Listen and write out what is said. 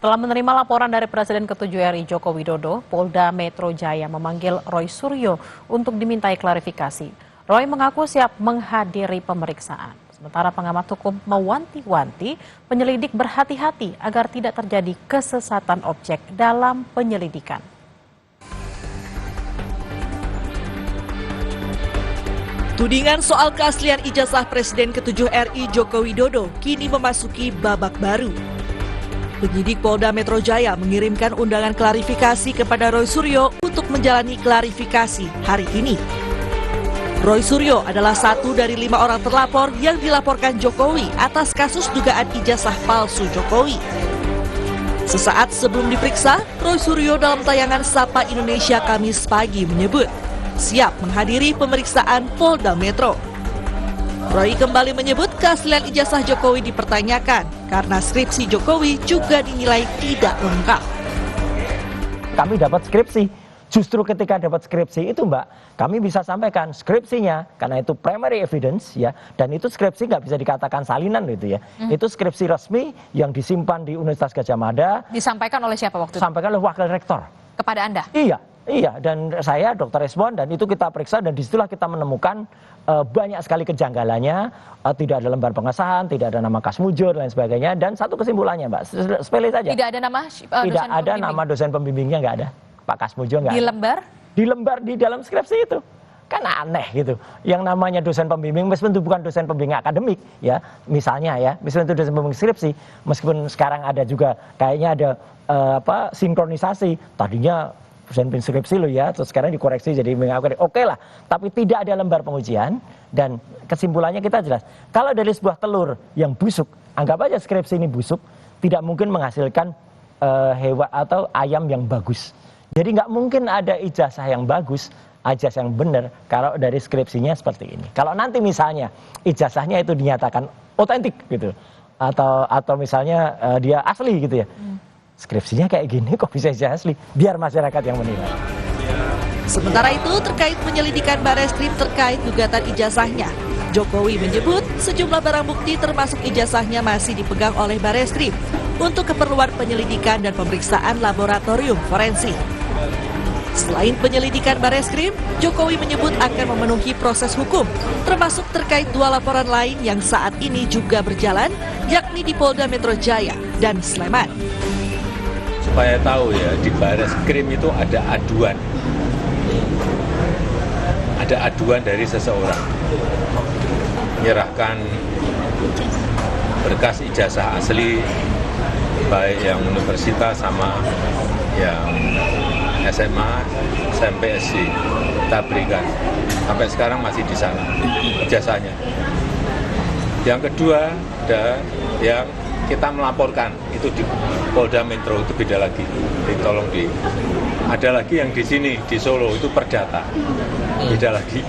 Setelah menerima laporan dari Presiden ke-7 RI Joko Widodo, Polda Metro Jaya memanggil Roy Suryo untuk dimintai klarifikasi. Roy mengaku siap menghadiri pemeriksaan. Sementara pengamat hukum mewanti-wanti penyelidik berhati-hati agar tidak terjadi kesesatan objek dalam penyelidikan. Tudingan soal keaslian ijazah Presiden ke-7 RI Joko Widodo kini memasuki babak baru. Penyidik Polda Metro Jaya mengirimkan undangan klarifikasi kepada Roy Suryo untuk menjalani klarifikasi hari ini. Roy Suryo adalah satu dari 5 orang terlapor yang dilaporkan Jokowi atas kasus dugaan ijazah palsu Jokowi. Sesaat sebelum diperiksa, Roy Suryo dalam tayangan Sapa Indonesia Kamis pagi menyebut siap menghadiri pemeriksaan Polda Metro. Roy kembali menyebut keaslian ijazah Jokowi dipertanyakan karena skripsi Jokowi juga dinilai tidak lengkap. Kami dapat skripsi, justru ketika dapat skripsi itu Mbak, kami bisa sampaikan skripsinya karena itu primary evidence ya, dan itu skripsi nggak bisa dikatakan salinan gitu ya. Itu skripsi resmi yang disimpan di Universitas Gadjah Mada. Disampaikan oleh siapa waktu itu? Disampaikan oleh Wakil Rektor. Kepada Anda? Iya, dan saya Dr. Reswan, dan itu kita periksa dan disitulah kita menemukan banyak sekali kejanggalannya, tidak ada lembar pengesahan, tidak ada nama Kasmujur dan sebagainya, dan satu kesimpulannya Mbak, sepele saja. Tidak ada nama tidak ada nama dosen pembimbingnya, nggak ada. Pak Kasmujur nggak ada. Di lembar? Di lembar di dalam skripsi itu. Kan aneh gitu. Yang namanya dosen pembimbing, meskipun itu bukan dosen pembimbing akademik ya, misalnya ya, meskipun itu dosen pembimbing skripsi, meskipun sekarang ada juga kayaknya ada sinkronisasi, tadinya dosen skripsi lo ya, terus sekarang dikoreksi jadi mengaku oke lah, tapi tidak ada lembar pengujian. Dan kesimpulannya kita jelas, kalau dari sebuah telur yang busuk, anggap aja skripsi ini busuk, tidak mungkin menghasilkan hewan atau ayam yang bagus. Jadi nggak mungkin ada ijazah yang bagus, ijazah yang benar kalau dari skripsinya seperti ini. Kalau nanti misalnya ijazahnya itu dinyatakan otentik gitu, atau misalnya dia asli gitu ya, skripsinya kayak gini kok bisa ijazah asli, biar masyarakat yang menilai. Sementara itu terkait penyelidikan Bareskrim terkait gugatan ijazahnya, Jokowi menyebut sejumlah barang bukti termasuk ijazahnya masih dipegang oleh Bareskrim untuk keperluan penyelidikan dan pemeriksaan laboratorium forensik. Selain penyelidikan Bareskrim, Jokowi menyebut akan memenuhi proses hukum, termasuk terkait 2 laporan lain yang saat ini juga berjalan, yakni di Polda Metro Jaya dan Sleman. Supaya tahu ya, di Bareskrim itu ada aduan. Ada aduan dari seseorang. Menyerahkan berkas ijazah asli, baik yang universitas sama yang SMA, SMP, SD. Kita berikan. Sampai sekarang masih di sana ijazahnya. Yang kedua, ada yang kita melaporkan, itu di Polda Metro, itu beda lagi. Tolong ada lagi yang di sini, di Solo, itu perdata, beda lagi.